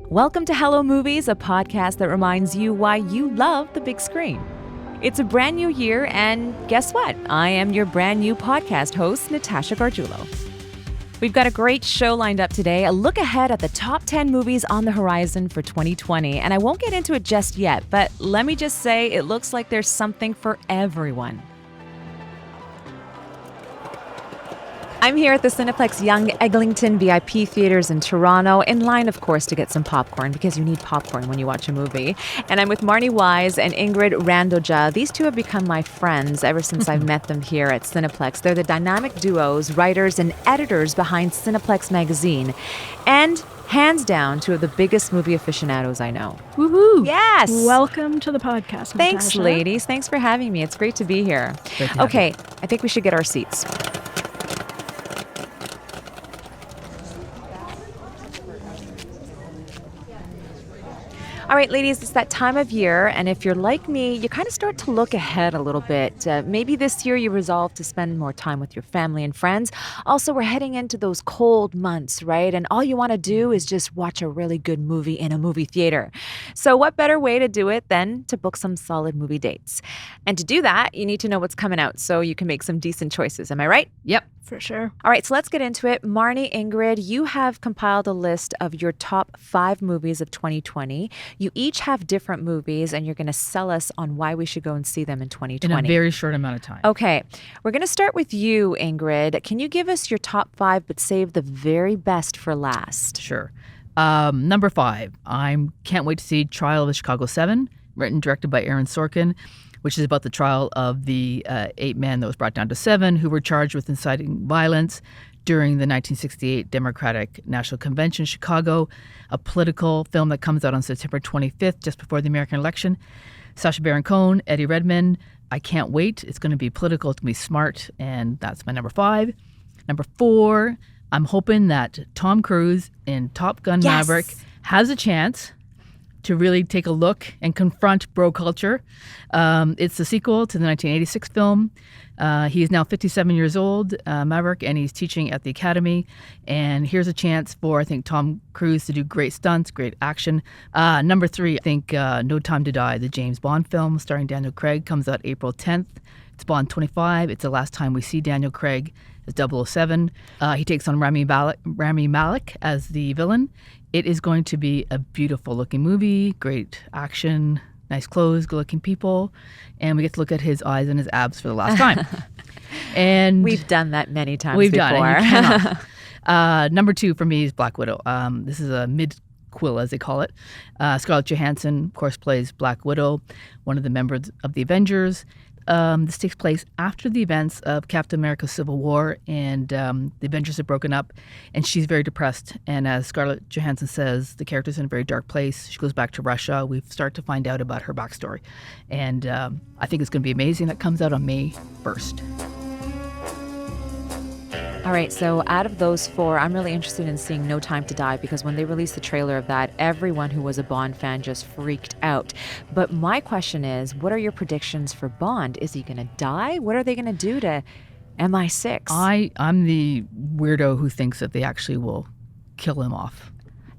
Welcome to Hello Movies, a podcast that reminds you why you love the big screen. It's a brand new year, and guess what? I am your brand new podcast host, Natasha Gargiulo. We've got a great show lined up today, a look ahead at the top 10 movies on the horizon for 2020. And I won't get into it just yet, but let me just say it looks like there's something for everyone. I'm here at the Cineplex Young Eglinton VIP Theaters in Toronto, in line, of course, to get some popcorn, because you need popcorn when you watch a movie. And I'm with Marni Weisz and Ingrid Randoja. These two have become my friends ever since I've met them here at Cineplex. They're the dynamic duos, writers, and editors behind Cineplex Magazine. And hands down, two of the biggest movie aficionados I know. Woohoo! Yes! Welcome to the podcast, Thanks, Natasha. ladies. Thanks for having me. It's great to be here. Great to have Okay, you. I think we should get our seats. All right, ladies, it's that time of year, and if you're like me, you kind of start to look ahead a little bit. Maybe this year you resolve to spend more time with your family and friends. Also, we're heading into those cold months, right? And all you want to do is just watch a really good movie in a movie theater. So what better way to do it than to book some solid movie dates? And to do that, you need to know what's coming out so you can make some decent choices. Am I right? Yep. For sure. All right, so let's get into it. Marni, Ingrid, you have compiled a list of your top 5 movies of 2020. You each have different movies, and you're going to sell us on why we should go and see them in 2020. In a very short amount of time. Okay, we're going to start with you, Ingrid. Can you give us your top 5, but save the very best for last? Sure. Number 5, I can't wait to see Trial of the Chicago 7, written and directed by Aaron Sorkin, which is about the trial of the 8 men that was brought down to 7 who were charged with inciting violence during the 1968 Democratic National Convention in Chicago, a political film that comes out on September 25th, just before the American election. Sacha Baron Cohen, Eddie Redmayne. I can't wait. It's going to be political. It's going to be smart. And that's my number 5. Number 4, I'm hoping that Tom Cruise in Top Gun Maverick has a chance to really take a look and confront bro culture. It's the sequel to the 1986 film. He is now 57 years old, Maverick, and he's teaching at the academy. And here's a chance for, I think, Tom Cruise to do great stunts, great action. Number 3, I think No Time to Die, the James Bond film starring Daniel Craig, comes out April 10th. It's Bond 25. It's the last time we see Daniel Craig as 007. He takes on Rami Malek as the villain. It is going to be a beautiful-looking movie, great action, nice clothes, good-looking people, and we get to look at his eyes and his abs for the last time. And We've done that many times we've before. done it. You cannot. Number 2 for me is Black Widow. This is a mid-quill, as they call it. Scarlett Johansson, of course, plays Black Widow, one of the members of the Avengers. This takes place after the events of Captain America's Civil War, and the Avengers have broken up, and she's very depressed. And as Scarlett Johansson says, the character's in a very dark place. She goes back to Russia. We start to find out about her backstory. And I think it's going to be amazing. That comes out on May 1st. All right, so out of those 4, I'm really interested in seeing No Time to Die, because when they released the trailer of that, everyone who was a Bond fan just freaked out. But my question is, what are your predictions for Bond? Is he going to die? What are they going to do to MI6? I'm the weirdo who thinks that they actually will kill him off.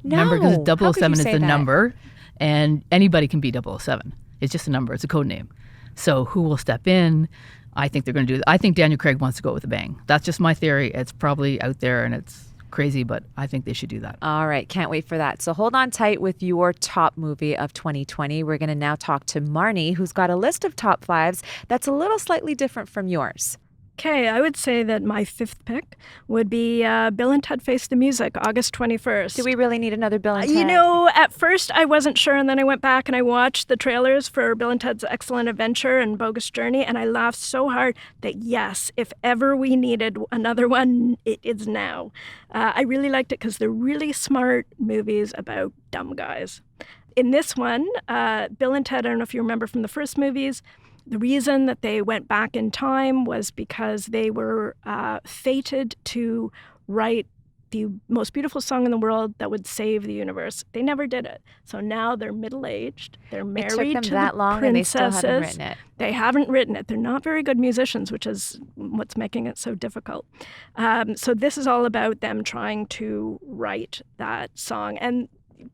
No, Remember, how because could 007 you is say the that? number, and anybody can be 007. It's just a number. It's a code name. So who will step in? I think they're going to do that. I think Daniel Craig wants to go with a bang. That's just my theory. It's probably out there and it's crazy, but I think they should do that. All right, can't wait for that. So hold on tight with your top movie of 2020. We're going to now talk to Marni, who's got a list of top 5s that's a little slightly different from yours. Okay, I would say that my 5th pick would be Bill and Ted Face the Music, August 21st. Do we really need another Bill and Ted? You know, at first I wasn't sure, and then I went back and I watched the trailers for Bill and Ted's Excellent Adventure and Bogus Journey, and I laughed so hard that yes, if ever we needed another one, it is now. I really liked it because they're really smart movies about dumb guys. In this one, Bill and Ted, I don't know if you remember from the first movies, the reason that they went back in time was because they were fated to write the most beautiful song in the world that would save the universe. They never did it. So now they're middle-aged. They're married It took them to that the long and they still princesses. haven't written it. They haven't written it. They're not very good musicians, which is what's making it so difficult. So this is all about them trying to write that song. And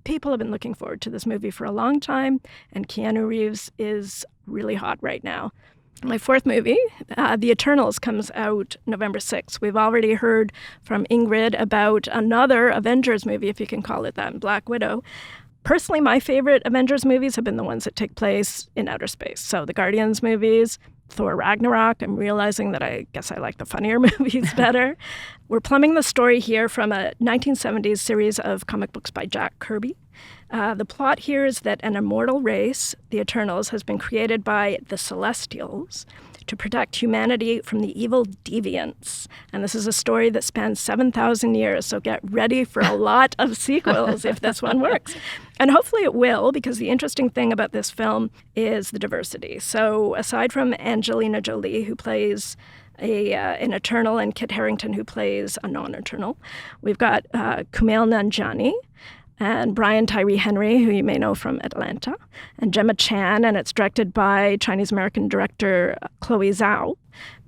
People have been looking forward to this movie for a long time, and Keanu Reeves is really hot right now. My fourth movie, The Eternals, comes out November 6th. We've already heard from Ingrid about another Avengers movie, if you can call it that, Black Widow. Personally, my favorite Avengers movies have been the ones that take place in outer space. So the Guardians movies, Thor Ragnarok. I'm realizing that I guess I like the funnier movies better. We're plumbing the story here from a 1970s series of comic books by Jack Kirby. The plot here is that an immortal race, the Eternals, has been created by the Celestials to protect humanity from the evil deviants. And this is a story that spans 7,000 years, so get ready for a lot of sequels if this one works. And hopefully it will, because the interesting thing about this film is the diversity. So aside from Angelina Jolie, who plays an Eternal, and Kit Harington, who plays a non-Eternal, we've got Kumail Nanjiani, and Brian Tyree Henry, who you may know from Atlanta, and Gemma Chan, and it's directed by Chinese-American director Chloe Zhao.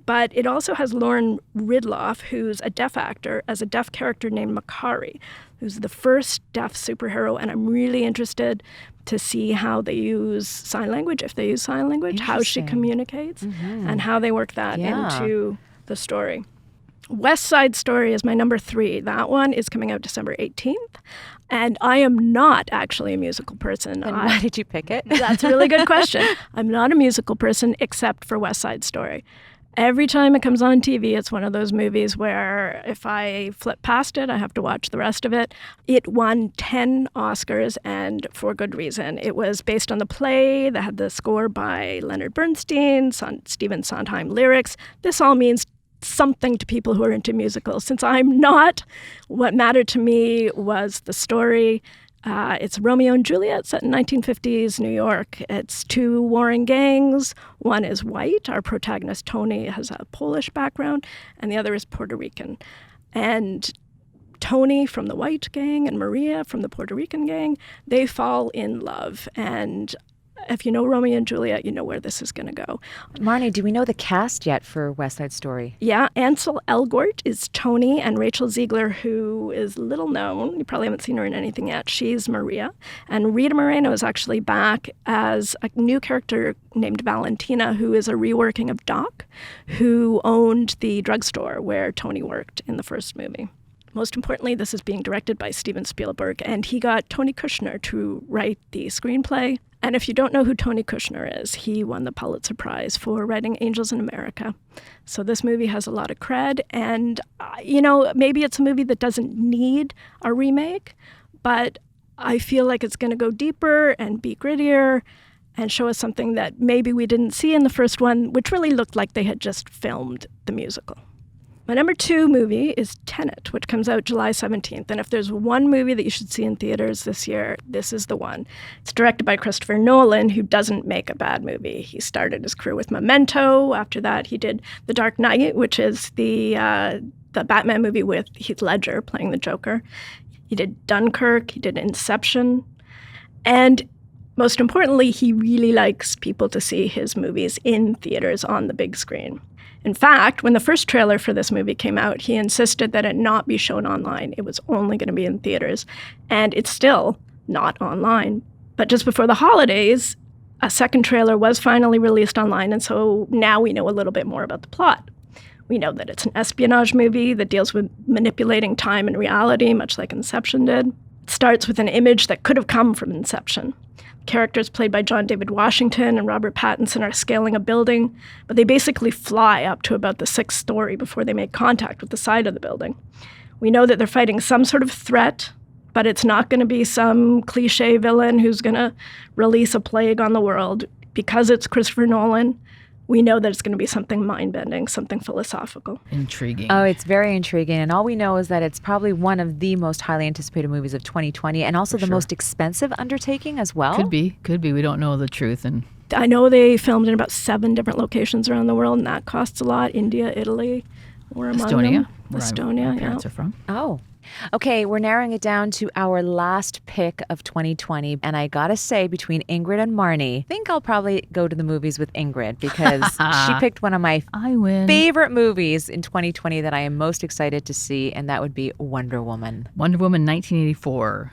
But it also has Lauren Ridloff, who's a deaf actor, as a deaf character named Makari, who's the first deaf superhero, and I'm really interested to see how they use sign language, if they use sign language, how she communicates, and how they work that into the story. West Side Story is my number 3. That one is coming out December 18th. And I am not actually a musical person. And why did you pick it? That's a really good question. I'm not a musical person except for West Side Story. Every time it comes on TV, it's one of those movies where if I flip past it, I have to watch the rest of it. It won 10 Oscars, and for good reason. It was based on the play that had the score by Leonard Bernstein, Stephen Sondheim lyrics. This all means something to people who are into musicals. Since I'm not, what mattered to me was the story. It's Romeo and Juliet set in 1950s New York. It's 2 warring gangs. One is white. Our protagonist, Tony, has a Polish background, and the other is Puerto Rican. And Tony from the white gang and Maria from the Puerto Rican gang, they fall in love. And if you know Romeo and Juliet, you know where this is going to go. Marni, do we know the cast yet for West Side Story? Yeah, Ansel Elgort is Tony, and Rachel Ziegler, who is little known, you probably haven't seen her in anything yet, she's Maria. And Rita Moreno is actually back as a new character named Valentina, who is a reworking of Doc, who owned the drugstore where Tony worked in the first movie. Most importantly, this is being directed by Steven Spielberg, and he got Tony Kushner to write the screenplay. And if you don't know who Tony Kushner is, he won the Pulitzer Prize for writing Angels in America. So this movie has a lot of cred, and, maybe it's a movie that doesn't need a remake, but I feel like it's going to go deeper and be grittier and show us something that maybe we didn't see in the first one, which really looked like they had just filmed the musical. My number 2 movie is Tenet, which comes out July 17th. And if there's one movie that you should see in theaters this year, this is the one. It's directed by Christopher Nolan, who doesn't make a bad movie. He started his career with Memento. After that, he did The Dark Knight, which is the Batman movie with Heath Ledger playing the Joker. He did Dunkirk. He did Inception. And most importantly, he really likes people to see his movies in theaters on the big screen. In fact, when the first trailer for this movie came out, he insisted that it not be shown online. It was only going to be in theaters, and it's still not online. But just before the holidays, a second trailer was finally released online, and so now we know a little bit more about the plot. We know that it's an espionage movie that deals with manipulating time and reality, much like Inception did. It starts with an image that could have come from Inception. Characters played by John David Washington and Robert Pattinson are scaling a building, but they basically fly up to about the 6th story before they make contact with the side of the building. We know that they're fighting some sort of threat, but it's not going to be some cliche villain who's going to release a plague on the world. Because it's Christopher Nolan, we know that it's going to be something mind-bending, something philosophical. Intriguing. Oh, it's very intriguing. And all we know is that it's probably one of the most highly anticipated movies of 2020 and also the most expensive undertaking as well. Could be. We don't know the truth. And I know they filmed in about 7 different locations around the world, and that costs a lot. India, Italy, were among them. Estonia, my parents are from. Oh. Okay, we're narrowing it down to our last pick of 2020. And I gotta say, between Ingrid and Marni, I think I'll probably go to the movies with Ingrid because she picked one of my favorite movies in 2020 that I am most excited to see, and that would be Wonder Woman. Wonder Woman 1984.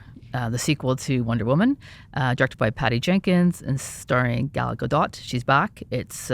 the sequel to Wonder Woman, directed by Patty Jenkins and starring Gal Gadot. She's back. It's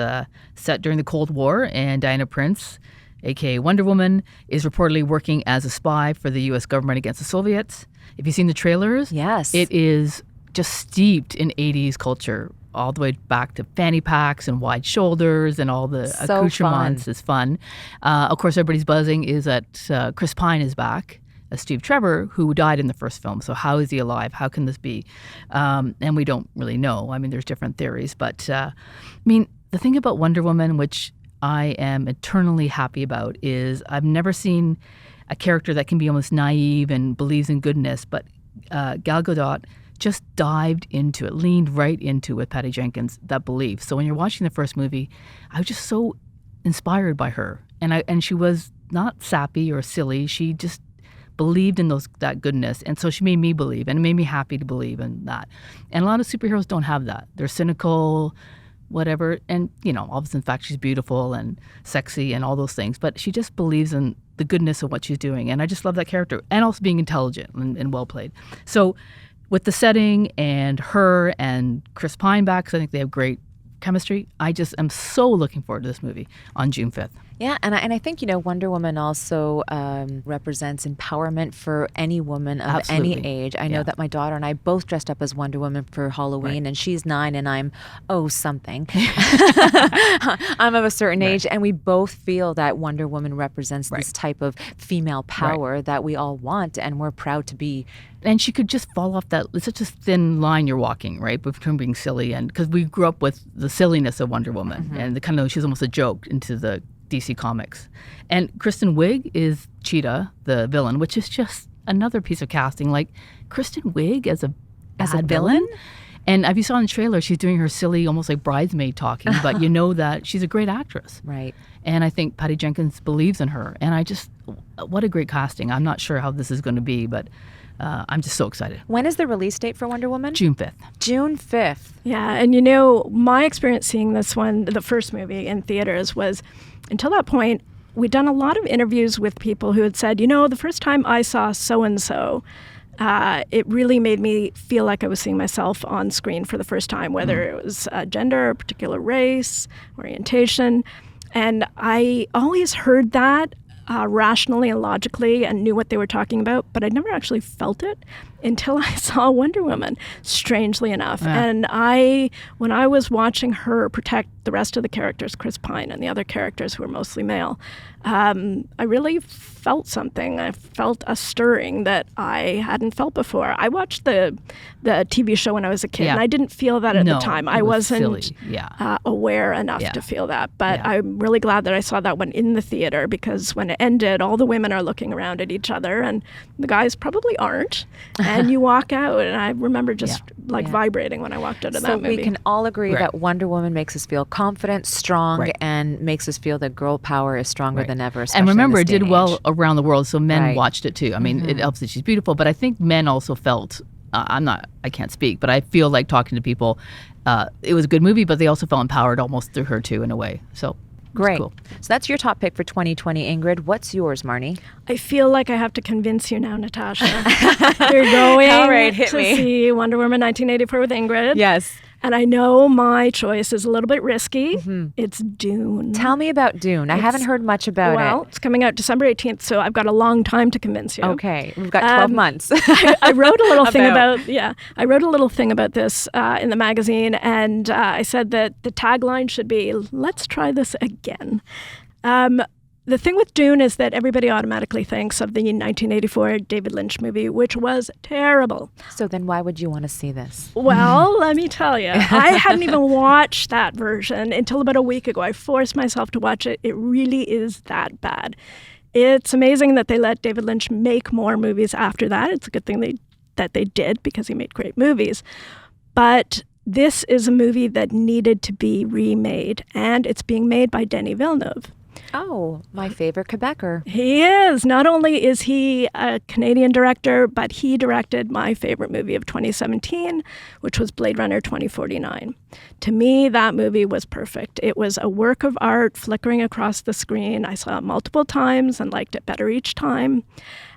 set during the Cold War, and Diana Prince, a.k.a. Wonder Woman, is reportedly working as a spy for the U.S. government against the Soviets. If you've seen the trailers, Yes. it is just steeped in 80s culture, all the way back to fanny packs and wide shoulders and all the So accoutrements. fun. Is fun. Of course, everybody's buzzing is that Chris Pine is back as Steve Trevor, who died in the first film. So how is he alive? How can this be? And we don't really know. I mean, there's different theories. But, I mean, the thing about Wonder Woman, which I am eternally happy about, is I've never seen a character that can be almost naive and believes in goodness. But Gal Gadot just dived into it, leaned right into, with Patty Jenkins, that belief. So when you're watching the first movie, I was just so inspired by her. And she was not sappy or silly. She just believed in that goodness. And so she made me believe, and it made me happy to believe in that. And a lot of superheroes don't have that. They're cynical, whatever. And, obviously, in fact, she's beautiful and sexy and all those things. But she just believes in the goodness of what she's doing. And I just love that character. And also being intelligent and well played. So with the setting and her and Chris Pine back, 'cause I think they have great chemistry, I just am so looking forward to this movie on June 5th. Yeah, and I think, Wonder Woman also represents empowerment for any woman of Absolutely. any age. I know Yeah. that my daughter and I both dressed up as Wonder Woman for Halloween, and she's 9 and I'm, something. I'm of a certain age, and we both feel that Wonder Woman represents this type of female power that we all want, and we're proud to be. And she could just fall off that. It's such a thin line you're walking, right, between being silly and, because we grew up with the silliness of Wonder Woman and the kind of, she's almost a joke into the DC Comics. And Kristen Wiig is Cheetah, the villain, which is just another piece of casting. Like, Kristen Wiig as a bad villain? And if you saw in the trailer, she's doing her silly, almost like bridesmaid talking, but you know that she's a great actress. Right. And I think Patty Jenkins believes in her. And what a great casting. I'm not sure how this is going to be, but I'm just so excited. When is the release date for Wonder Woman? June 5th. June 5th. Yeah, and my experience seeing this one, the first movie in theaters, was until that point, we'd done a lot of interviews with people who had said, the first time I saw so-and-so, it really made me feel like I was seeing myself on screen for the first time, whether it was gender, a particular race, orientation. And I always heard that rationally and logically and knew what they were talking about, but I never actually felt it until I saw Wonder Woman, strangely enough. Yeah. And when I was watching her protect the rest of the characters, Chris Pine and the other characters who were mostly male, I really felt something. I felt a stirring that I hadn't felt before. I watched the TV show when I was a kid, and I didn't feel that at the time. I wasn't aware enough to feel that. But I'm really glad that I saw that one in the theater, because when it ended, all the women are looking around at each other, and the guys probably aren't. And you walk out, and I remember just vibrating when I walked out of that movie. So we can all agree that Wonder Woman makes us feel confident, strong, and makes us feel that girl power is stronger than ever. And remember, in it this day did and well age. around the world, so men watched it too. I mean, it helps that she's beautiful, but I think men also felt, I can't speak, but I feel like talking to people, it was a good movie, but they also felt empowered almost through her too, in a way. So Great. cool. So that's your top pick for 2020, Ingrid. What's yours, Marni? I feel like I have to convince you now, Natasha. You're going All right, hit to me. see Wonder Woman 1984 with Ingrid. Yes. And I know my choice is a little bit risky. It's Dune. Tell me about Dune. I haven't heard much about Well, it's coming out December 18th, so I've got a long time to convince you. it. Okay. We've got 12 months. I wrote a little thing I wrote a little thing about this in the magazine, and I said that the tagline should be, let's try this again. The thing with Dune is that everybody automatically thinks of the 1984 David Lynch movie, which was terrible. So then why would you want to see this? Well, let me tell you, I hadn't even watched that version until about a week ago. I forced myself to watch it. It really is that bad. It's amazing that they let David Lynch make more movies after that. It's a good thing that they did, because he made great movies. But this is a movie that needed to be remade, and it's being made by Denis Villeneuve. Oh, my favorite Quebecer. He is. Not only is he a Canadian director, but he directed my favorite movie of 2017, which was Blade Runner 2049. To me, that movie was perfect. It was a work of art flickering across the screen. I saw it multiple times and liked it better each time.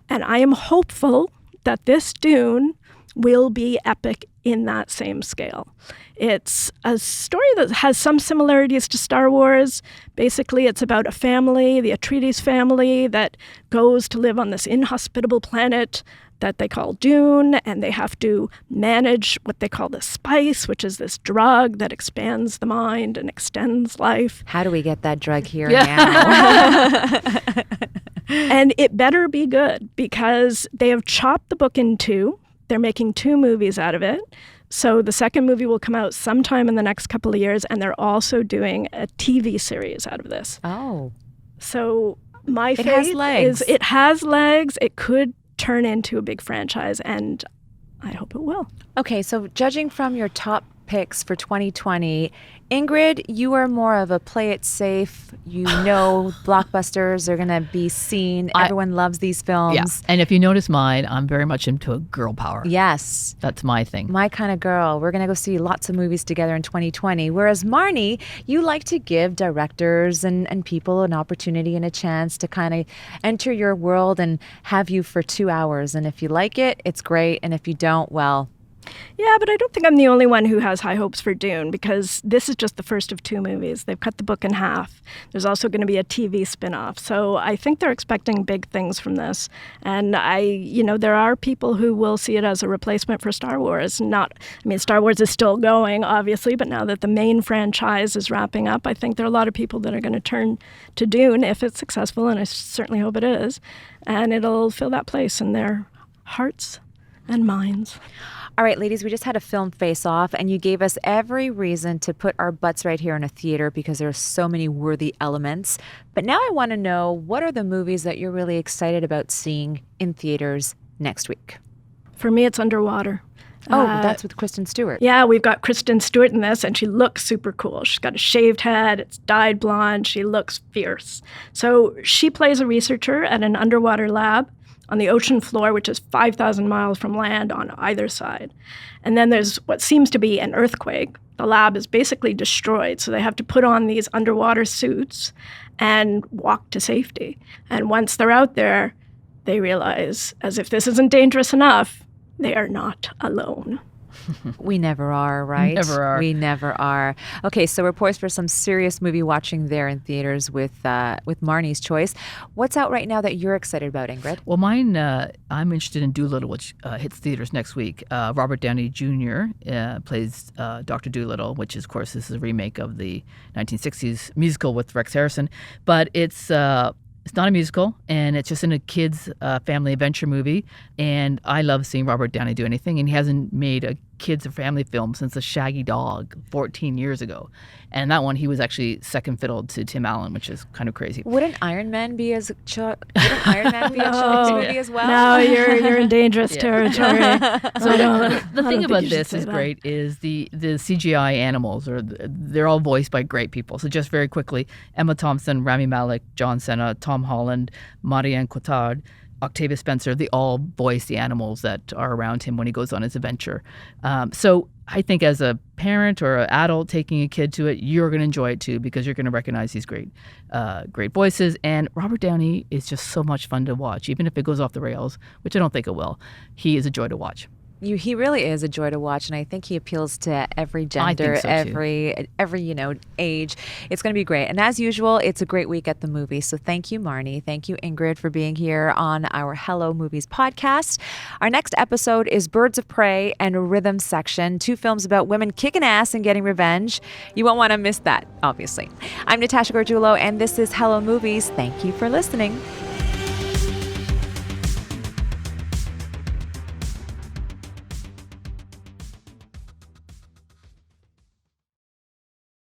And I am hopeful that this Dune will be epic in that same scale. It's a story that has some similarities to Star Wars. Basically, it's about a family, the Atreides family, that goes to live on this inhospitable planet that they call Dune, and they have to manage what they call the spice, which is this drug that expands the mind and extends life. How do we get that drug here Yeah. now? And it better be good, because they have chopped the book in two. They're making 2 movies out of it. So the second movie will come out sometime in the next couple of years, and they're also doing a TV series out of this. Oh. So my faith has legs. is it has legs. It could turn into a big franchise, and I hope it will. Okay, so judging from your top picks for 2020, Ingrid, you are more of a play it safe. You know blockbusters are going to be seen. Everyone loves these films. Yeah. And if you notice mine, I'm very much into a girl power. Yes. That's my thing. My kind of girl. We're going to go see lots of movies together in 2020. Whereas Marni, you like to give directors and people an opportunity and a chance to kind of enter your world and have you for 2 hours. And if you like it, it's great. And if you don't, well... Yeah, but I don't think I'm the only one who has high hopes for Dune, because this is just the first of 2 movies. They've cut the book in half. There's also going to be a TV spin-off. So I think they're expecting big things from this. And there are people who will see it as a replacement for Star Wars. Star Wars is still going, obviously, but now that the main franchise is wrapping up, I think there are a lot of people that are going to turn to Dune if it's successful, and I certainly hope it is. And it'll fill that place in their hearts and minds. All right, ladies, we just had a film face-off, and you gave us every reason to put our butts right here in a theater because there are so many worthy elements. But now I want to know, what are the movies that you're really excited about seeing in theaters next week? For me, it's Underwater. That's with Kristen Stewart. Yeah, we've got Kristen Stewart in this, and she looks super cool. She's got a shaved head. It's dyed blonde. She looks fierce. So she plays a researcher at an underwater lab on the ocean floor, which is 5,000 miles from land on either side. And then there's what seems to be an earthquake. The lab is basically destroyed, so they have to put on these underwater suits and walk to safety. And once they're out there, they realize, as if this isn't dangerous enough, they are not alone. We never are, right? Never are. We never are. Okay, so we're poised for some serious movie watching there in theaters with Marni's choice. What's out right now that you're excited about, Ingrid? Well, mine, I'm interested in Doolittle, which hits theaters next week. Robert Downey Jr. Plays Dr. Doolittle, which is, of course, this is a remake of the 1960s musical with Rex Harrison. But it's not a musical, and it's just in a kids' family adventure movie. And I love seeing Robert Downey do anything, and he hasn't made a kids or family film since The Shaggy Dog 14 years ago. And that one, he was actually second fiddle to Tim Allen, which is kind of crazy. Wouldn't Iron Man be a children's movie as well? No, you're in dangerous territory. The thing about this is great is the CGI animals, they're all voiced by great people. So just very quickly, Emma Thompson, Rami Malek, John Cena, Tom Holland, Marianne Cotillard, Octavia Spencer, they all voice the animals that are around him when he goes on his adventure. So I think as a parent or an adult taking a kid to it, you're going to enjoy it too, because you're going to recognize these great voices. And Robert Downey is just so much fun to watch, even if it goes off the rails, which I don't think it will. He is a joy to watch. He really is a joy to watch, and I think he appeals to every gender, so every age. It's going to be great. And as usual, it's a great week at the movies. So thank you, Marni. Thank you, Ingrid, for being here on our Hello Movies podcast. Our next episode is Birds of Prey and Rhythm Section, 2 films about women kicking ass and getting revenge. You won't want to miss that, obviously. I'm Natasha Gargiulo, and this is Hello Movies. Thank you for listening.